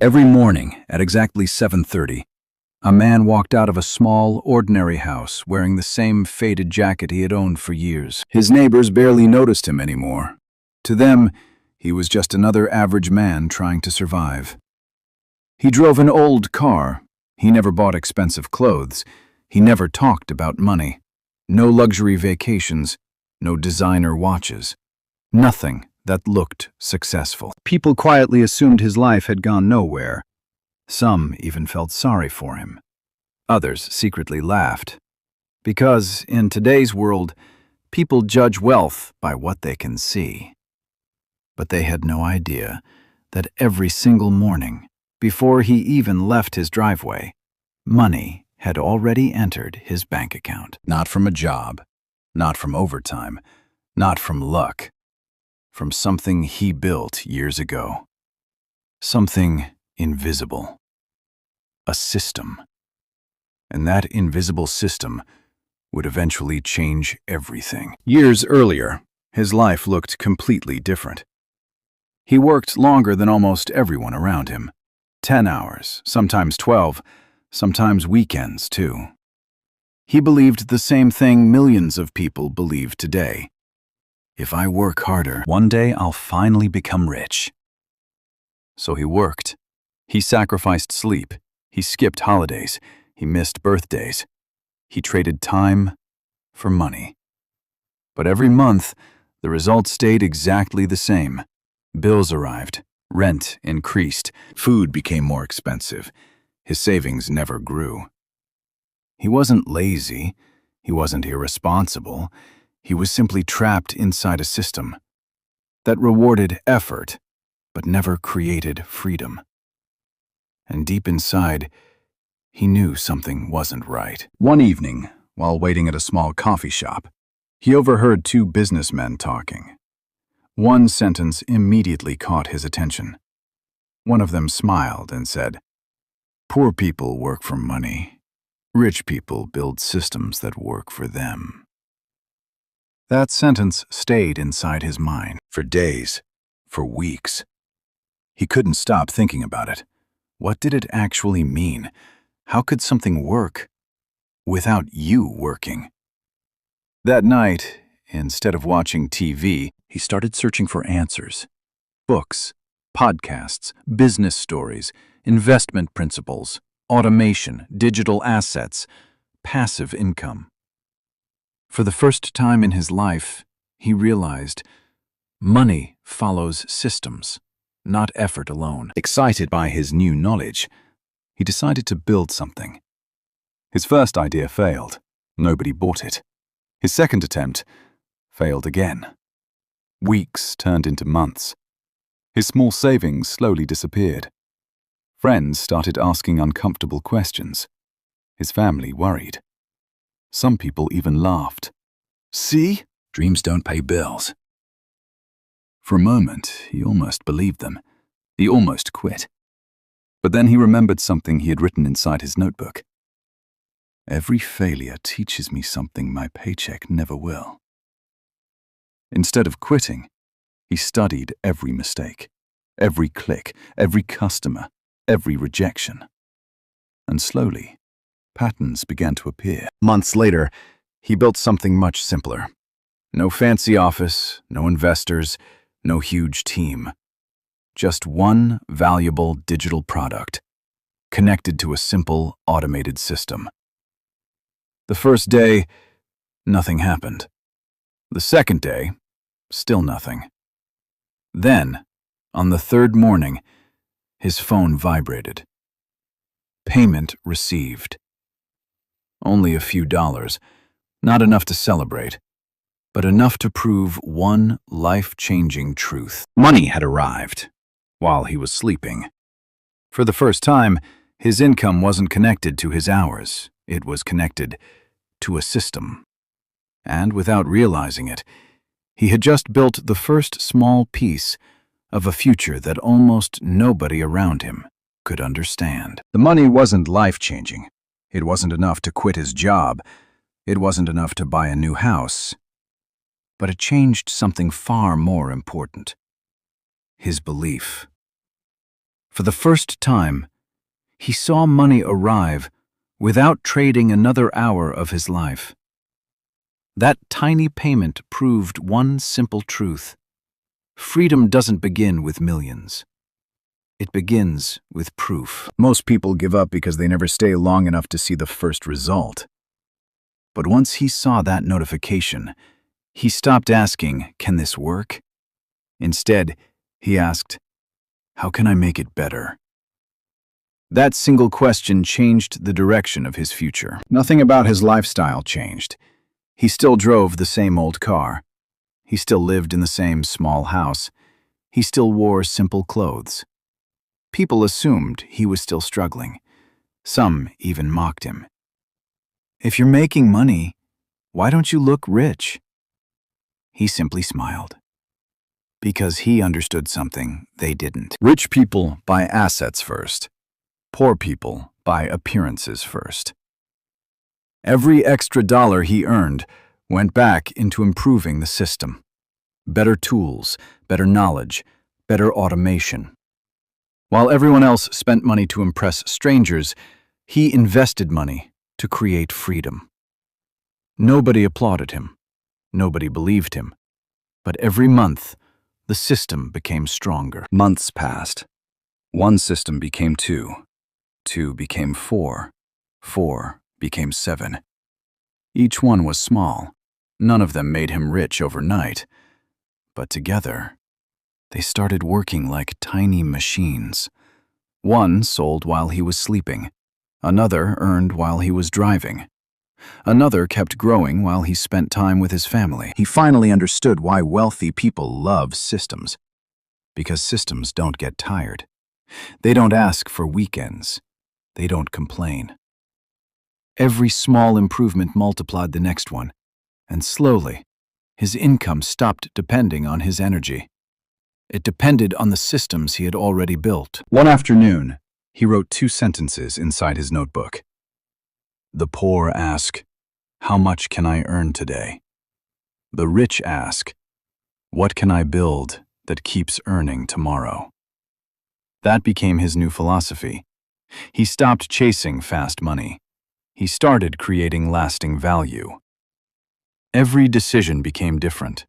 Every morning at exactly 7:30, a man walked out of a small, ordinary house wearing the same faded jacket he had owned for years. His neighbors barely noticed him anymore. To them, he was just another average man trying to survive. He drove an old car. He never bought expensive clothes. He never talked about money. No luxury vacations, no designer watches. Nothing that looked successful. People quietly assumed his life had gone nowhere. Some even felt sorry for him. Others secretly laughed. Because in today's world, people judge wealth by what they can see. But they had no idea that every single morning, before he even left his driveway, money had already entered his bank account. Not from a job, not from overtime, not from luck. From something he built years ago. Something invisible. A system. And that invisible system would eventually change everything. Years earlier, his life looked completely different. He worked longer than almost everyone around him. 10 hours, sometimes 12, sometimes weekends too. He believed the same thing millions of people believe today. If I work harder, one day I'll finally become rich. So he worked. He sacrificed sleep. He skipped holidays. He missed birthdays. He traded time for money. But every month, the result stayed exactly the same. Bills arrived. Rent increased. Food became more expensive. His savings never grew. He wasn't lazy. He wasn't irresponsible. He was simply trapped inside a system that rewarded effort, but never created freedom. And deep inside, he knew something wasn't right. One evening, while waiting at a small coffee shop, he overheard two businessmen talking. One sentence immediately caught his attention. One of them smiled and said, "Poor people work for money. Rich people build systems that work for them." That sentence stayed inside his mind for days, for weeks. He couldn't stop thinking about it. What did it actually mean? How could something work without you working? That night, instead of watching TV, he started searching for answers. Books, podcasts, business stories, investment principles, automation, digital assets, passive income. For the first time in his life, he realized money follows systems, not effort alone. Excited by his new knowledge, he decided to build something. His first idea failed. Nobody bought it. His second attempt failed again. Weeks turned into months. His small savings slowly disappeared. Friends started asking uncomfortable questions. His family worried. Some people even laughed. "See? Dreams don't pay bills." For a moment, he almost believed them. He almost quit. But then he remembered something he had written inside his notebook. "Every failure teaches me something my paycheck never will." Instead of quitting, he studied every mistake, every click, every customer, every rejection. And slowly, patterns began to appear. Months later, he built something much simpler. No fancy office, no investors, no huge team. Just one valuable digital product, connected to a simple automated system. The first day, nothing happened. The second day, still nothing. Then, on the third morning, his phone vibrated. Payment received. Only a few dollars, not enough to celebrate, but enough to prove one life-changing truth. Money had arrived while he was sleeping. For the first time, his income wasn't connected to his hours. It was connected to a system. And without realizing it, he had just built the first small piece of a future that almost nobody around him could understand. The money wasn't life-changing. It wasn't enough to quit his job. It wasn't enough to buy a new house. But it changed something far more important. His belief. For the first time, he saw money arrive without trading another hour of his life. That tiny payment proved one simple truth. Freedom doesn't begin with millions. It begins with proof. Most people give up because they never stay long enough to see the first result. But once he saw that notification, he stopped asking, "Can this work?" Instead, he asked, "How can I make it better?" That single question changed the direction of his future. Nothing about his lifestyle changed. He still drove the same old car. He still lived in the same small house. He still wore simple clothes. People assumed he was still struggling. Some even mocked him. "If you're making money, why don't you look rich?" He simply smiled. Because he understood something they didn't. Rich people buy assets first. Poor people buy appearances first. Every extra dollar he earned went back into improving the system. Better tools, better knowledge, better automation. While everyone else spent money to impress strangers, he invested money to create freedom. Nobody applauded him. Nobody believed him. But every month, the system became stronger. Months passed. One system became two. Two became four. Four became seven. Each one was small. None of them made him rich overnight. But together, they started working like tiny machines. One sold while he was sleeping. Another earned while he was driving. Another kept growing while he spent time with his family. He finally understood why wealthy people love systems. Because systems don't get tired. They don't ask for weekends. They don't complain. Every small improvement multiplied the next one, and slowly, his income stopped depending on his energy. It depended on the systems he had already built. One afternoon, he wrote 2 sentences inside his notebook. The poor ask, "How much can I earn today?" The rich ask, "What can I build that keeps earning tomorrow?" That became his new philosophy. He stopped chasing fast money. He started creating lasting value. Every decision became different.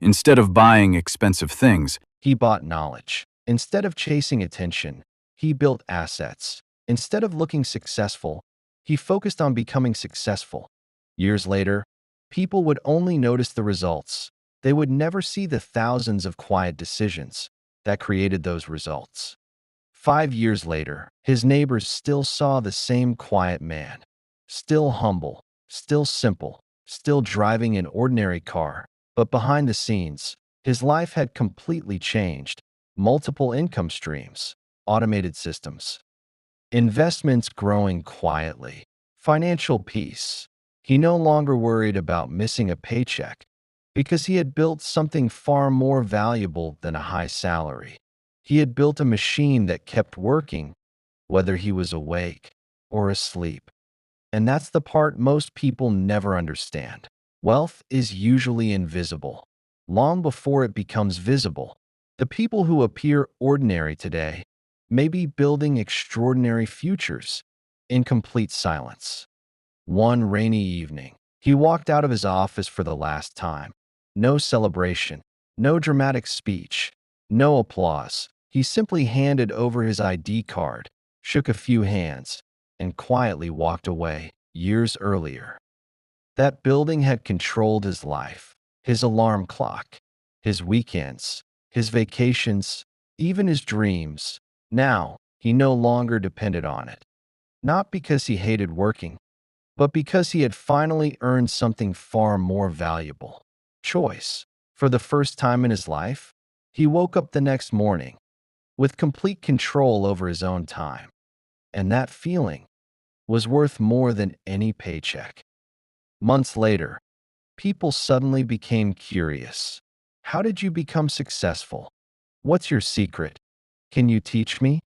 Instead of buying expensive things, He bought knowledge. Instead of chasing attention, he built assets. Instead of looking successful, he focused on becoming successful. Years later, people would only notice the results. They would never see the thousands of quiet decisions that created those results. 5 years later, his neighbors still saw the same quiet man. Still humble, still simple, still driving an ordinary car. But behind the scenes, his life had completely changed. Multiple income streams, automated systems, investments growing quietly, financial peace. He no longer worried about missing a paycheck because he had built something far more valuable than a high salary. He had built a machine that kept working, whether he was awake or asleep. And that's the part most people never understand. Wealth is usually invisible. Long before it becomes visible, the people who appear ordinary today may be building extraordinary futures in complete silence. One rainy evening, he walked out of his office for the last time. No celebration, no dramatic speech, no applause. He simply handed over his ID card, shook a few hands, and quietly walked away. Years earlier, that building had controlled his life, his alarm clock, his weekends, his vacations, even his dreams. Now, he no longer depended on it. Not because he hated working, but because he had finally earned something far more valuable: choice. For the first time in his life, he woke up the next morning with complete control over his own time. And that feeling was worth more than any paycheck. Months later, people suddenly became curious. How did you become successful? What's your secret? Can you teach me?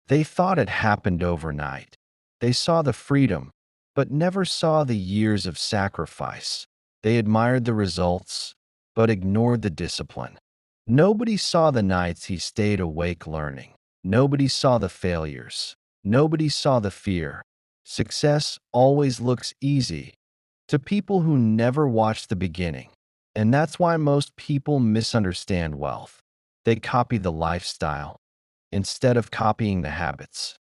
They thought it happened overnight. They saw the freedom, but never saw the years of sacrifice. They admired the results, but ignored the discipline. Nobody saw the nights he stayed awake learning. Nobody saw the failures. Nobody saw the fear. Success always looks easy to people who never watched the beginning. And that's why most people misunderstand wealth. They copy the lifestyle instead of copying the habits.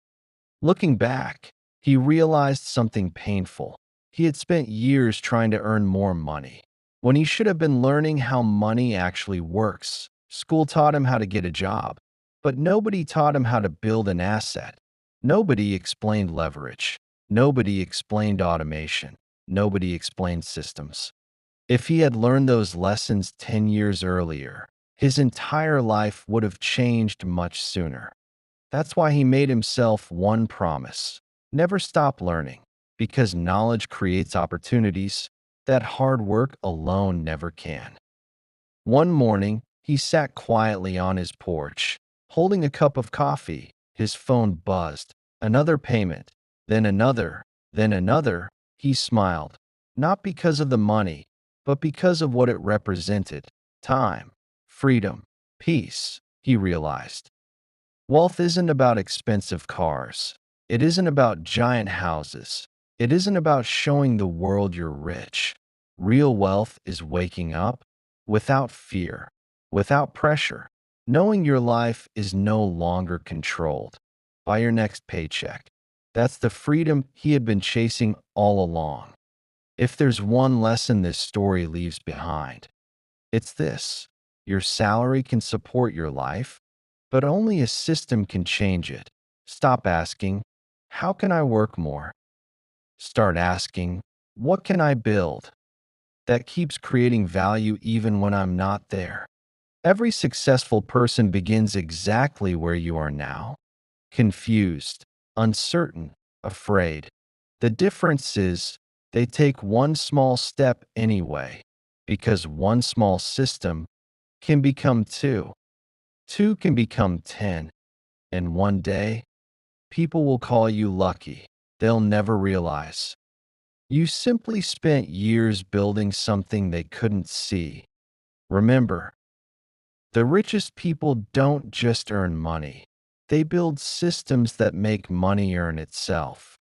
Looking back, he realized something painful. He had spent years trying to earn more money, when he should have been learning how money actually works. School taught him how to get a job, but nobody taught him how to build an asset. Nobody explained leverage. Nobody explained automation. Nobody explained systems. If he had learned those lessons 10 years earlier, his entire life would have changed much sooner. That's why he made himself one promise: never stop learning, because knowledge creates opportunities that hard work alone never can. One morning, he sat quietly on his porch, holding a cup of coffee. His phone buzzed. Another payment, then another, then another. He smiled, not because of the money, but because of what it represented: time, freedom, peace. He realized wealth isn't about expensive cars. It isn't about giant houses. It isn't about showing the world you're rich. Real wealth is waking up without fear, without pressure, knowing your life is no longer controlled by your next paycheck. That's the freedom he had been chasing all along. If there's one lesson this story leaves behind, it's this: your salary can support your life, but only a system can change it. Stop asking, how can I work more? Start asking, what can I build that keeps creating value even when I'm not there? Every successful person begins exactly where you are now: confused, uncertain, afraid. The difference is they take one small step anyway, because one small system can become two, two can become 10, and one day, people will call you lucky. They'll never realize you simply spent years building something they couldn't see. Remember, the richest people don't just earn money. They build systems that make money earn itself.